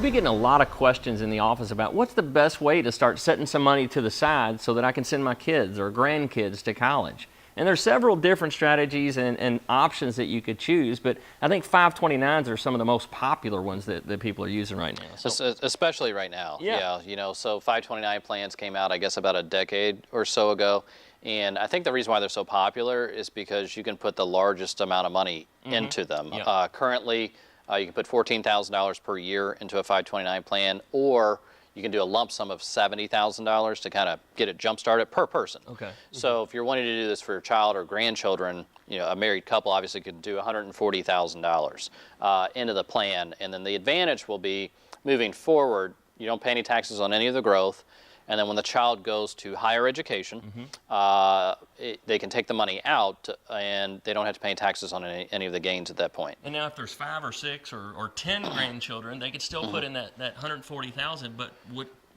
We've been getting a lot of questions in the office about what's the best way to start setting some money to the side so that I can send my kids or grandkids to college. And there's several different strategies and options that you could choose, but I think 529s are some of the most popular ones that people are using right now. So, especially right now. Yeah. You know, so 529 plans came out, I guess, about a decade or so ago. And I think the reason why they're so popular is because you can put the largest amount of money into them. Yeah. Currently, you can put $14,000 per year into a 529 plan, or you can do a lump sum of $70,000 to kind of get it jump started per person. Okay. So if you're wanting to do this for your child or grandchildren, you know, a married couple obviously could do $140,000 into the plan. And then the advantage will be moving forward, you don't pay any taxes on any of the growth. And then when the child goes to higher education, they can take the money out and they don't have to pay taxes on any of the gains at that point. And now if there's 5 or 6 or 10 grandchildren, they could still put in that $140,000, but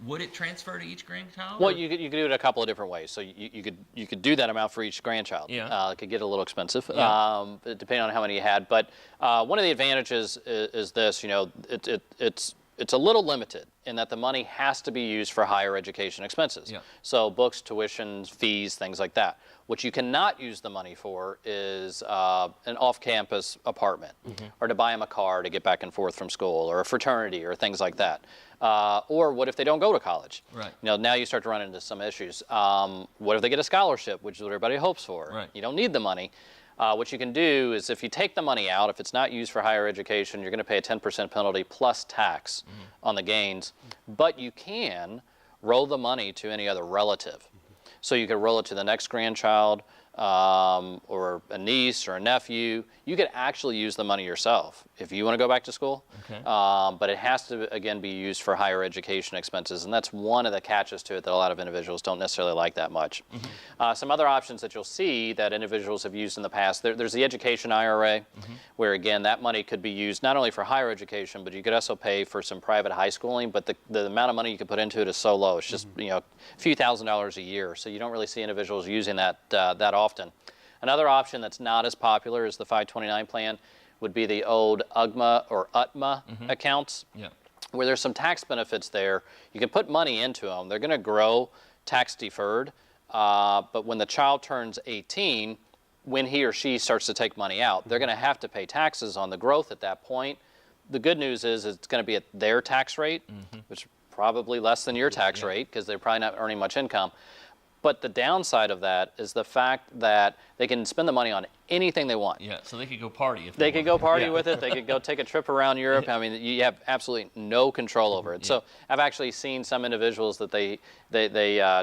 would it transfer to each grandchild? Well, you could do it a couple of different ways. So you could do that amount for each grandchild. Yeah. It could get a little expensive, Yeah. depending on how many you had. But one of the advantages is this, you know, it's a little limited in that the money has to be used for higher education expenses. Yeah. So books, tuition, fees, things like that. What you cannot use the money for is an off-campus apartment, or to buy them a car to get back and forth from school, or a fraternity, or things like that. Or what if they don't go to college? Right. You know, now you start to run into some issues. What if they get a scholarship, which is what everybody hopes for? Right. You don't need the money. What you can do is if you take the money out, if it's not used for higher education, you're going to pay a 10% penalty plus tax on the gains. But you can roll the money to any other relative. So you could roll it to the next grandchild, or a niece or a nephew. You could actually use the money yourself if you want to go back to school. Okay. But it has to, again, be used for higher education expenses. And that's one of the catches to it that a lot of individuals don't necessarily like that much. Some other options that you'll see that individuals have used in the past, there's the Education IRA, where, again, that money could be used not only for higher education, but you could also pay for some private high schooling. But the amount of money you could put into it is so low. It's just, you know, a few $1,000s a year. So you don't really see individuals using that often. Another option that's not as popular as the 529 plan would be the old UGMA or UTMA accounts, Yeah. where there's some tax benefits there. You can put money into them. They're going to grow tax deferred, but when the child turns 18, when he or she starts to take money out, they're going to have to pay taxes on the growth at that point. The good news is it's going to be at their tax rate, which is probably less than your tax rate because they're probably not earning much income. But the downside of that is the fact that they can spend the money on anything they want. Yeah, so they could go party if They could go party Yeah. with it. They could go take a trip around Europe. I mean, you have absolutely no control over it. So I've actually seen some individuals that they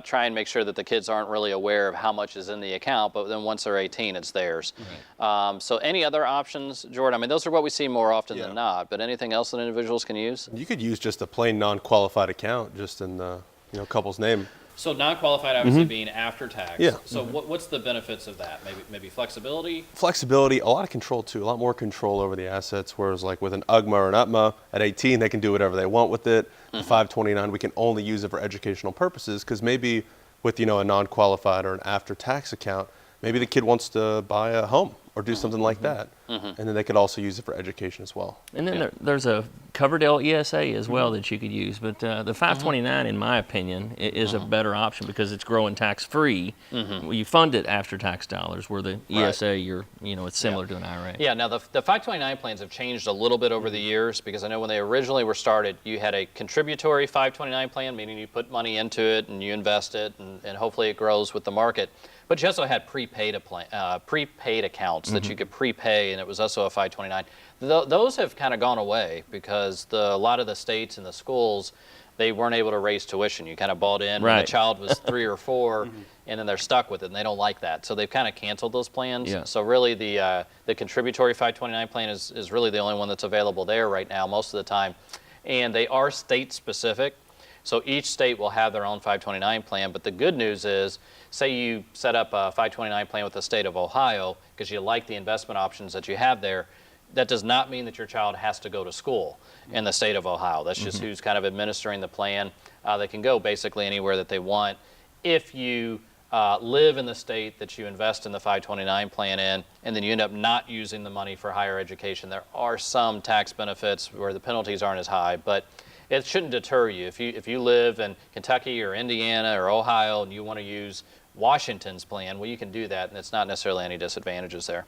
try and make sure that the kids aren't really aware of how much is in the account, but then once they're 18, it's theirs. Right. So any other options, Jordan? I mean, those are what we see more often than not, but anything else that individuals can use? You could use just a plain non-qualified account just in the couple's name. So non-qualified obviously being after tax. Yeah. So what's the benefits of that? Maybe flexibility? Flexibility, a lot of control too, a lot more control over the assets, whereas like with an UGMA or an UTMA, at 18 they can do whatever they want with it. The 529, we can only use it for educational purposes, because maybe with a non-qualified or an after-tax account, maybe the kid wants to buy a home or do something like that. And then they could also use it for education as well. And then there's a Coverdell ESA as well that you could use. But the 529, in my opinion, is a better option because it's growing tax-free. You fund it after tax dollars, where the ESA, it's similar to an IRA. Yeah, now the 529 plans have changed a little bit over the years, because I know when they originally were started, you had a contributory 529 plan, meaning you put money into it and you invest it, and hopefully it grows with the market. But you also had prepaid accounts that you could prepay, and it was also a 529. Those have kind of gone away because a lot of the states and the schools, they weren't able to raise tuition. You kind of bought in when the child was 3 or 4, and then they're stuck with it, and they don't like that. So they've kind of canceled those plans. Yeah. So really the contributory 529 plan is really the only one that's available there right now most of the time. And they are state specific. So each state will have their own 529 plan, but the good news is, say you set up a 529 plan with the state of Ohio because you like the investment options that you have there, that does not mean that your child has to go to school in the state of Ohio. That's just who's kind of administering the plan. They can go basically anywhere that they want. If you live in the state that you invest in the 529 plan in, and then you end up not using the money for higher education, there are some tax benefits where the penalties aren't as high, but It shouldn't deter you. If you live in Kentucky or Indiana or Ohio and you want to use Washington's plan, well, you can do that, and it's not necessarily any disadvantages there.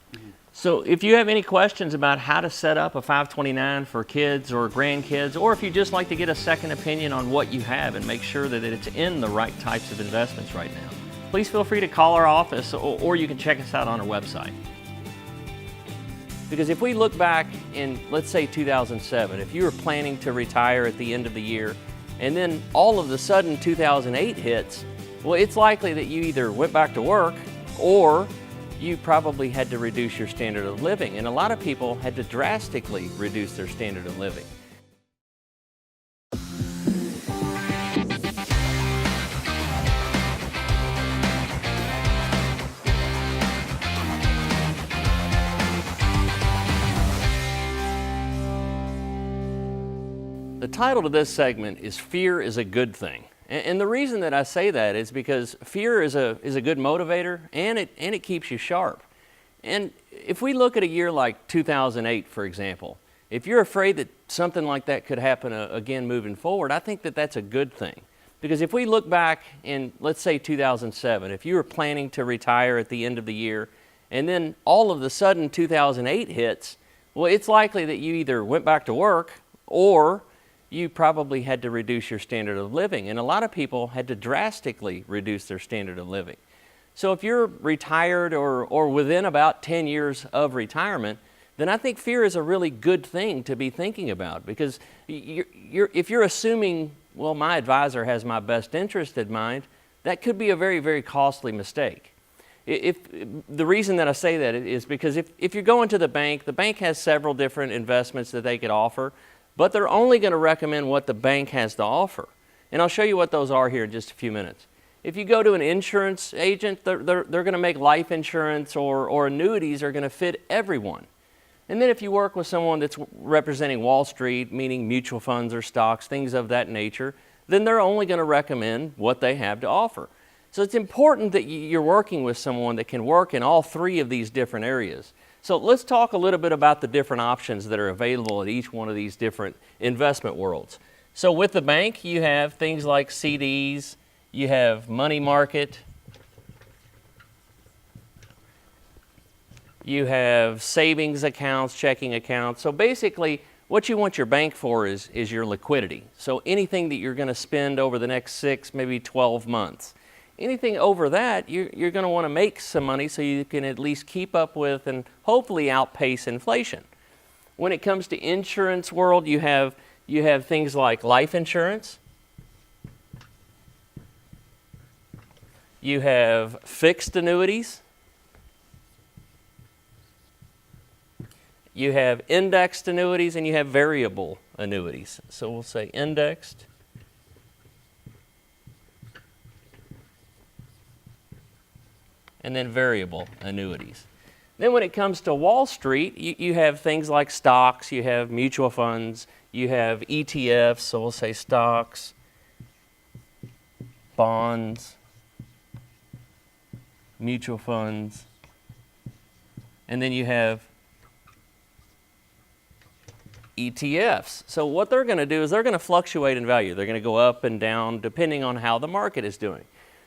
So if you have any questions about how to set up a 529 for kids or grandkids, or if you just like to get a second opinion on what you have and make sure that it's in the right types of investments right now, please feel free to call our office, or you can check us out on our website. Because if we look back in, let's say 2007, if you were planning to retire at the end of the year, and then all of a sudden 2008 hits, well, it's likely that you either went back to work or you probably had to reduce your standard of living. And a lot of people had to drastically reduce their standard of living. The title of this segment is Fear is a Good Thing. And the reason that I say that is because fear is a good motivator, and it keeps you sharp. And if we look at a year like 2008, for example, if you're afraid that something like that could happen again moving forward, I think that that's a good thing. Because if we look back in, let's say 2007, if you were planning to retire at the end of the year, and then all of a sudden 2008 hits, well, it's likely that you either went back to work or you probably had to reduce your standard of living. And a lot of people had to drastically reduce their standard of living. So if you're retired or within about 10 years of retirement, then I think fear is a really good thing to be thinking about, because if you're assuming, well, my advisor has my best interest in mind, that could be a very, very costly mistake. The reason that I say that is because if you're going to the bank has several different investments that they could offer, but they're only going to recommend what the bank has to offer. And I'll show you what those are here in just a few minutes. If you go to an insurance agent, they're going to make life insurance or annuities are going to fit everyone. And then if you work with someone that's representing Wall Street, meaning mutual funds or stocks, things of that nature, then they're only going to recommend what they have to offer. So it's important that you're working with someone that can work in all three of these different areas. So let's talk a little bit about the different options that are available at each one of these different investment worlds. So with the bank, you have things like CDs, you have money market, you have savings accounts, checking accounts. So basically, what you want your bank for is your liquidity. So anything that you're going to spend over the next 6, maybe 12 months. Anything over that, you're going to want to make some money so you can at least keep up with and hopefully outpace inflation. When it comes to insurance world, you have things like life insurance. You have fixed annuities. You have indexed annuities, and you have variable annuities. So we'll say indexed. And then variable annuities. Then when it comes to Wall Street, you have things like stocks, you have mutual funds, you have ETFs, so we'll say stocks, bonds, mutual funds, and then you have ETFs. So what they're going to do is they're going to fluctuate in value. They're going to go up and down depending on how the market is doing.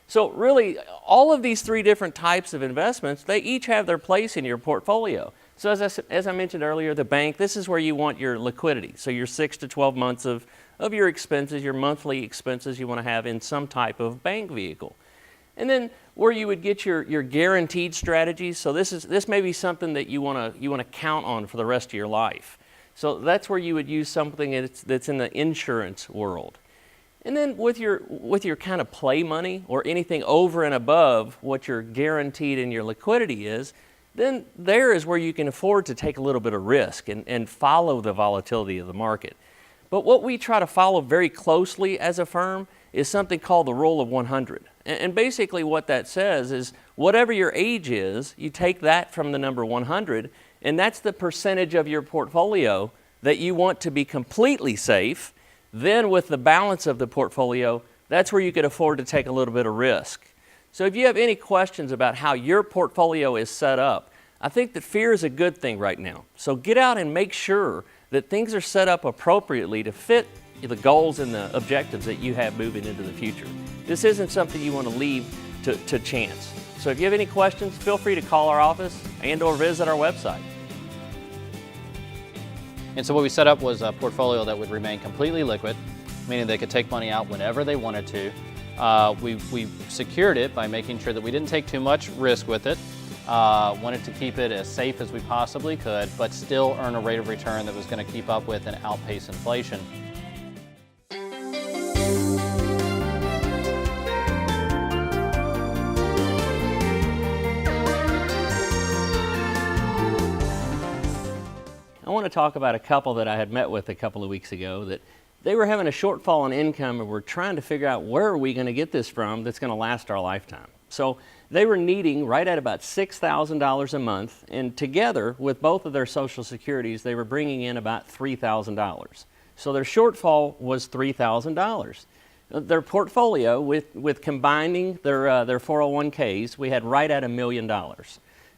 So really, all of these three different types of investments, they each have their place in your portfolio. So as I mentioned earlier, the bank, this is where you want your liquidity. So your 6 to 12 months of your expenses, your monthly expenses you want to have in some type of bank vehicle. And then where you would get your guaranteed strategies, so this may be something that you want to count on for the rest of your life. So that's where you would use something that's in the insurance world. And then with your kind of play money or anything over and above what your guaranteed in your liquidity is, then there is where you can afford to take a little bit of risk and follow the volatility of the market. But what we try to follow very closely as a firm is something called the Rule of 100. And basically what that says is whatever your age is, you take that from the number 100, and that's the percentage of your portfolio that you want to be completely safe. Then with the balance of the portfolio, that's where you could afford to take a little bit of risk. So if you have any questions about how your portfolio is set up, I think that fear is a good thing right now. So get out and make sure that things are set up appropriately to fit the goals and the objectives that you have moving into the future. This isn't something you want to leave to chance. So if you have any questions, feel free to call our office and/or visit our website. And so what we set up was a portfolio that would remain completely liquid, meaning they could take money out whenever they wanted to. We secured it by making sure that we didn't take too much risk with it. Wanted to keep it as safe as we possibly could, but still earn a rate of return that was going to keep up with and outpace inflation. I want to talk about a couple that I had met with a couple of weeks ago that they were having a shortfall in income and were trying to figure out where are we going to get this from that's going to last our lifetime. So they were needing right at about $6,000 a month, and together with both of their Social Securities, they were bringing in about $3,000. So their shortfall was $3,000. Their portfolio, with combining their 401ks, we had right at $1 million.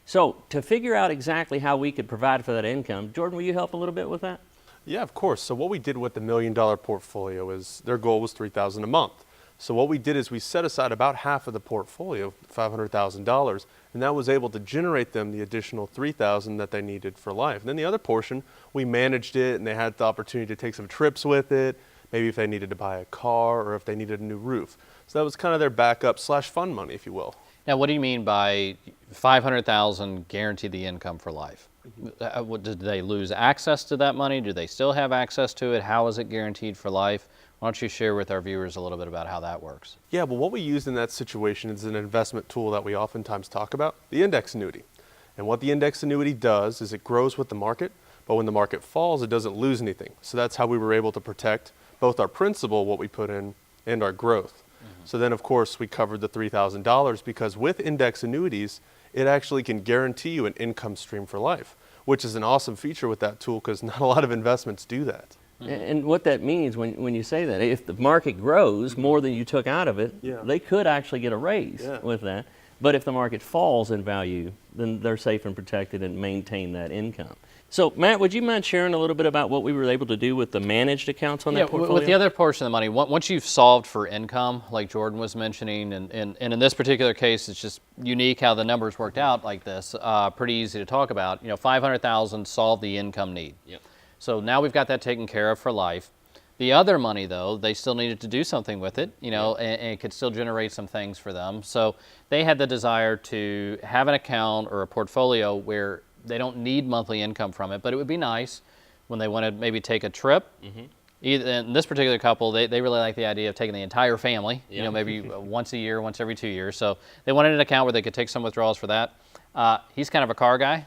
So to figure out exactly how we could provide for that income, Jordan, will you help a little bit with that? Yeah, of course. So what we did with the $1 million portfolio is their goal was $3,000 a month. So what we did is we set aside about half of the portfolio, $500,000, and that was able to generate them the additional $3,000 that they needed for life. And then the other portion, we managed it, and they had the opportunity to take some trips with it, maybe if they needed to buy a car or if they needed a new roof. So that was kind of their backup / fund money, if you will. Now, what do you mean by $500,000 guaranteed the income for life? Did they lose access to that money? Do they still have access to it? How is it guaranteed for life? Why don't you share with our viewers a little bit about how that works? Yeah, well, what we used in that situation is an investment tool that we oftentimes talk about, the index annuity. And what the index annuity does is it grows with the market, but when the market falls, it doesn't lose anything. So that's how we were able to protect both our principal, what we put in, and our growth. So then, of course, we covered the $3,000 because with index annuities, it actually can guarantee you an income stream for life, which is an awesome feature with that tool because not a lot of investments do that. And what that means when you say that, if the market grows more than you took out of it, they could actually get a raise with that. But if the market falls in value, then they're safe and protected and maintain that income. So, Matt, would you mind sharing a little bit about what we were able to do with the managed accounts on that portfolio? With the other portion of the money, once you've solved for income, like Jordan was mentioning, and in this particular case, it's just unique how the numbers worked out like this, pretty easy to talk about. You know, $500,000 solved the income need. Yep. So now we've got that taken care of for life. The other money, though, they still needed to do something with it, you know, and it could still generate some things for them. So they had the desire to have an account or a portfolio where they don't need monthly income from it, but it would be nice when they want to maybe take a trip. In this particular couple, they really like the idea of taking the entire family, you know, maybe once a year, once every 2 years. So they wanted an account where they could take some withdrawals for that. He's kind of a car guy,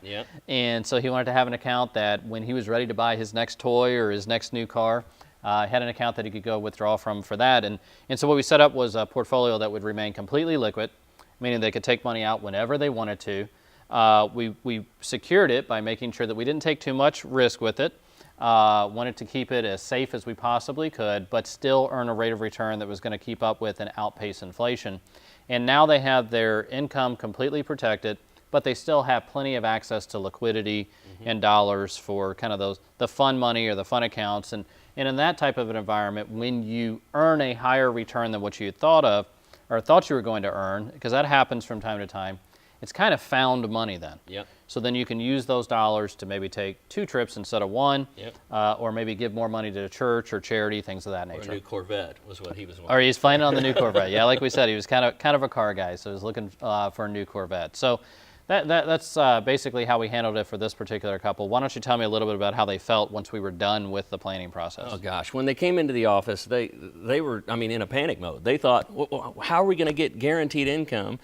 and so he wanted to have an account that when he was ready to buy his next toy or his next new car, had an account that he could go withdraw from for that. And so what we set up was a portfolio that would remain completely liquid, meaning they could take money out whenever they wanted to. We secured it by making sure that we didn't take too much risk with it. Wanted to keep it as safe as we possibly could, but still earn a rate of return that was going to keep up with and outpace inflation. And now they have their income completely protected, but they still have plenty of access to liquidity and dollars for kind of the fun money or the fun accounts. And in that type of an environment, when you earn a higher return than what you had thought of or thought you were going to earn, because that happens from time to time, it's kind of found money then. So then you can use those dollars to maybe take 2 trips instead of 1, or maybe give more money to a church or charity, things of that nature. Or a new Corvette was what he was wanting. Or he's planning on the new Corvette. Yeah, like we said, he was kind of a car guy, so he was looking for a new Corvette. So that's basically how we handled it for this particular couple. Why don't you tell me a little bit about how they felt once we were done with the planning process? Oh gosh, when they came into the office, they were, I mean, in a panic mode. They thought, how are we going to get guaranteed income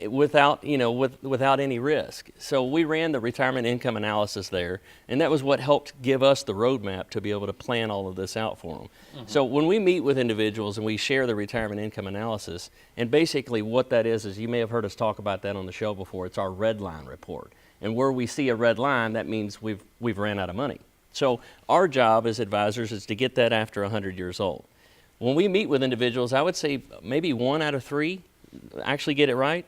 without any risk? So we ran the retirement income analysis there, and that was what helped give us the roadmap to be able to plan all of this out for them. So when we meet with individuals and we share the retirement income analysis, and basically what that is you may have heard us talk about that on the show before. It's our red line report, and where we see a red line, that means we've ran out of money. So our job as advisors is to get that after 100 years old. When we meet with individuals, I would say maybe 1 out of 3 actually get it right.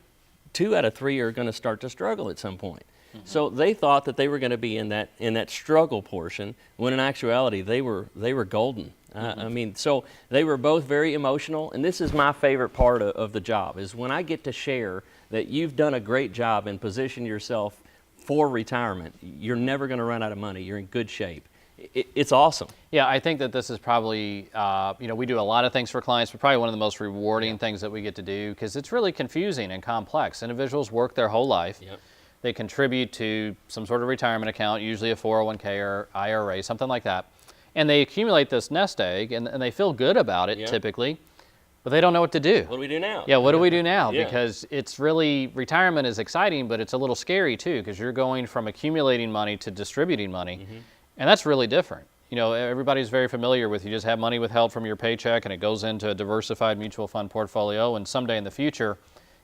2 out of 3 are going to start to struggle at some point. So they thought that they were going to be in that struggle portion, when in actuality they were golden. I mean, so they were both very emotional, and this is my favorite part of the job, is when I get to share that you've done a great job and position yourself for retirement. You're never going to run out of money. You're in good shape. It's awesome. Yeah, I think that this is probably, we do a lot of things for clients, but probably one of the most rewarding things that we get to do, because it's really confusing and complex. Individuals work their whole life. Yep. They contribute to some sort of retirement account, usually a 401k or IRA, something like that. And they accumulate this nest egg, and they feel good about it typically, but they don't know what to do. What do we do now? Yeah, what do we do now? Yeah. Because it's really, retirement is exciting, but it's a little scary too, because you're going from accumulating money to distributing money, and that's really different. Everybody's very familiar with, you just have money withheld from your paycheck and it goes into a diversified mutual fund portfolio, and someday in the future,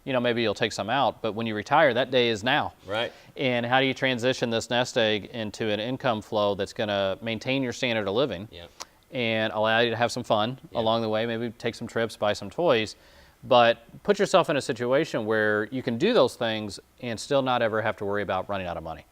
maybe you'll take some out, but when you retire, that day is now. Right. And how do you transition this nest egg into an income flow that's going to maintain your standard of living and allow you to have some fun along the way, maybe take some trips, buy some toys, but put yourself in a situation where you can do those things and still not ever have to worry about running out of money.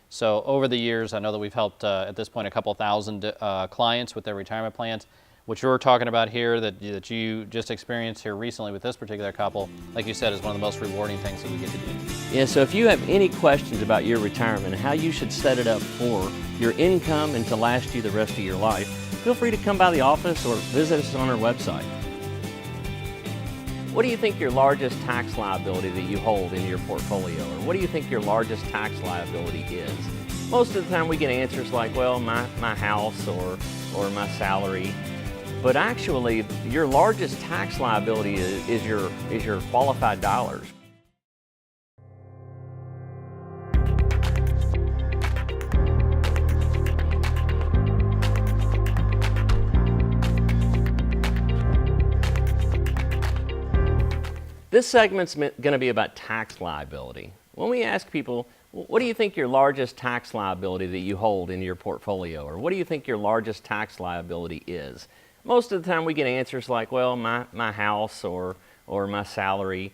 So over the years, I know that we've helped, at this point, a couple thousand clients with their retirement plans. What you're talking about here, that you just experienced here recently with this particular couple, like you said, is one of the most rewarding things that we get to do. Yeah, so if you have any questions about your retirement and how you should set it up for your income and to last you the rest of your life, feel free to come by the office or visit us on our website. What do you think your largest tax liability that you hold in your portfolio, or what do you think your largest tax liability is? Most of the time we get answers like, well, my house or my salary. But actually, your largest tax liability is your qualified dollars. This segment's going to be about tax liability. When we ask people, what do you think your largest tax liability that you hold in your portfolio, or what do you think your largest tax liability is? Most of the time we get answers like, well, my house or my salary.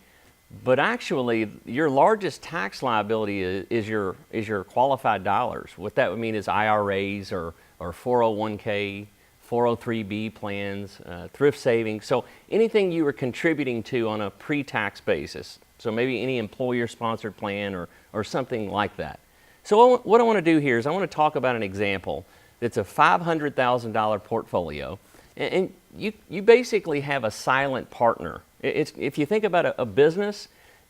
But actually, your largest tax liability is your qualified dollars. What that would mean is IRAs or 401k, 403b plans, thrift savings. So anything you were contributing to on a pre-tax basis. So maybe any employer-sponsored plan or something like that. So what I want to do here is I want to talk about an example that's a $500,000 portfolio. And you basically have a silent partner. If you think about a business,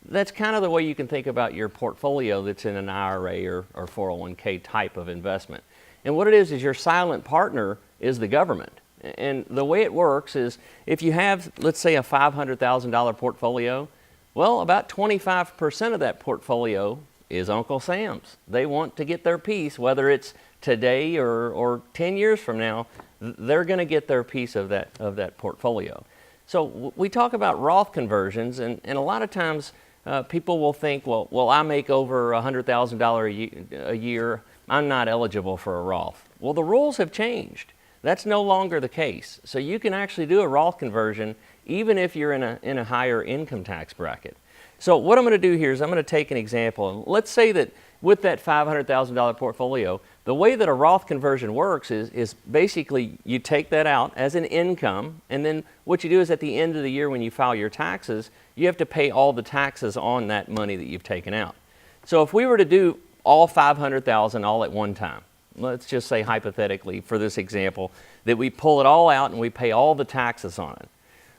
that's kind of the way you can think about your portfolio that's in an IRA or 401k type of investment. And what it is your silent partner is the government. And the way it works is if you have, let's say, a $500,000 portfolio, well, about 25% of that portfolio is Uncle Sam's. They want to get their piece, whether it's today or 10 years from now, they're going to get their piece of that portfolio. So we talk about Roth conversions, and a lot of times people will think, well, I make over $100,000 a year, I'm not eligible for a Roth. Well, the rules have changed. That's no longer the case. So you can actually do a Roth conversion even if you're in a higher income tax bracket. So what I'm going to do here is I'm going to take an example. Let's say that with that $500,000 portfolio, the way that a Roth conversion works is basically you take that out as an income, and then what you do is at the end of the year when you file your taxes, you have to pay all the taxes on that money that you've taken out. So if we were to do all $500,000 all at one time, let's just say hypothetically for this example that we pull it all out and we pay all the taxes on it.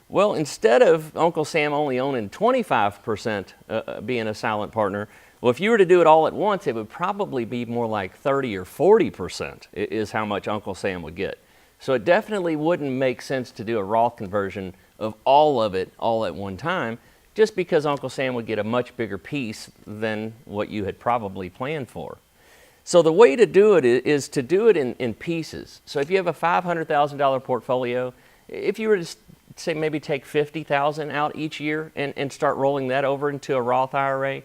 Well, instead of Uncle Sam only owning 25% being a silent partner, well, if you were to do it all at once, it would probably be more like 30 or 40% is how much Uncle Sam would get. So it definitely wouldn't make sense to do a Roth conversion of all of it all at one time, just because Uncle Sam would get a much bigger piece than what you had probably planned for. So the way to do it is to do it in pieces. So if you have a $500,000 portfolio, if you were to say maybe take $50,000 out each year and start rolling that over into a Roth IRA,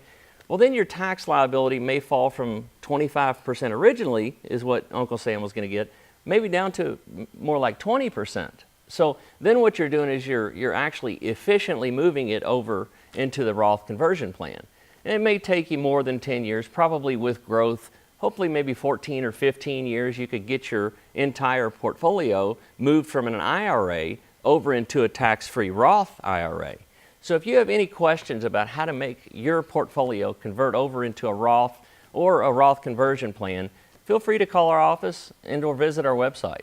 well, then your tax liability may fall from 25% originally, is what Uncle Sam was going to get, maybe down to more like 20%. So then what you're doing is you're actually efficiently moving it over into the Roth conversion plan. And it may take you more than 10 years, probably with growth. Hopefully maybe 14 or 15 years you could get your entire portfolio moved from an IRA over into a tax-free Roth IRA. So if you have any questions about how to make your portfolio convert over into a Roth or a Roth conversion plan, feel free to call our office and or visit our website.